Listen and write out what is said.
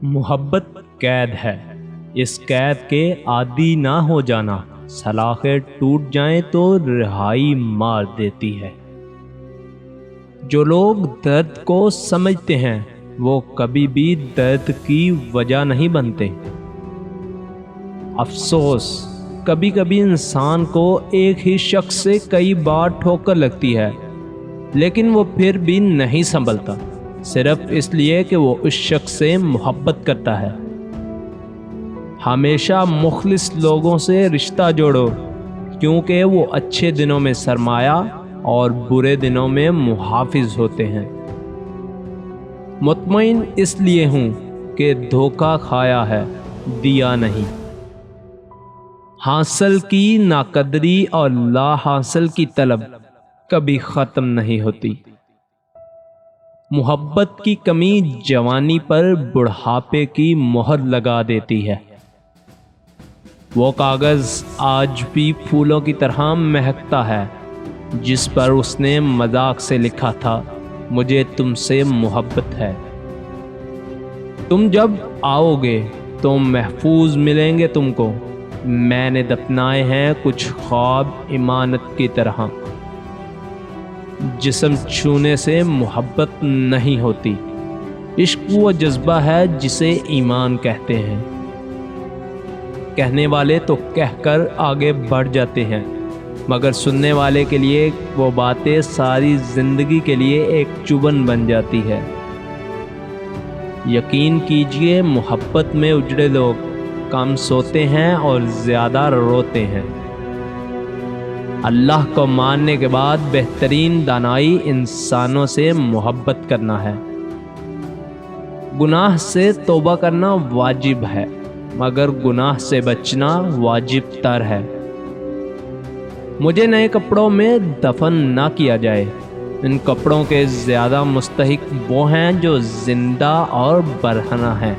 محبت قید ہے، اس قید کے عادی نہ ہو جانا، سلاخیں ٹوٹ جائیں تو رہائی مار دیتی ہے۔ جو لوگ درد کو سمجھتے ہیں وہ کبھی بھی درد کی وجہ نہیں بنتے۔ افسوس، کبھی کبھی انسان کو ایک ہی شخص سے کئی بار ٹھوکر لگتی ہے، لیکن وہ پھر بھی نہیں سنبھلتا، صرف اس لیے کہ وہ اس شخص سے محبت کرتا ہے۔ ہمیشہ مخلص لوگوں سے رشتہ جوڑو، کیونکہ وہ اچھے دنوں میں سرمایہ اور برے دنوں میں محافظ ہوتے ہیں۔ مطمئن اس لیے ہوں کہ دھوکہ کھایا ہے، دیا نہیں۔ حاصل کی ناقدری اور لا حاصل کی طلب کبھی ختم نہیں ہوتی۔ محبت کی کمی جوانی پر بڑھاپے کی مہر لگا دیتی ہے۔ وہ کاغذ آج بھی پھولوں کی طرح مہکتا ہے جس پر اس نے مذاق سے لکھا تھا، مجھے تم سے محبت ہے۔ تم جب آؤ گے تو محفوظ ملیں گے تم کو، میں نے دفنائے ہیں کچھ خواب امانت کی طرح۔ جسم چھونے سے محبت نہیں ہوتی، عشق وہ جذبہ ہے جسے ایمان کہتے ہیں۔ کہنے والے تو کہہ کر آگے بڑھ جاتے ہیں، مگر سننے والے کے لیے وہ باتیں ساری زندگی کے لیے ایک چبھن بن جاتی ہے۔ یقین کیجئے، محبت میں اجڑے لوگ کم سوتے ہیں اور زیادہ روتے ہیں۔ اللہ کو ماننے کے بعد بہترین دانائی انسانوں سے محبت کرنا ہے۔ گناہ سے توبہ کرنا واجب ہے، مگر گناہ سے بچنا واجب تر ہے۔ مجھے نئے کپڑوں میں دفن نہ کیا جائے، ان کپڑوں کے زیادہ مستحق وہ ہیں جو زندہ اور برہنہ ہیں۔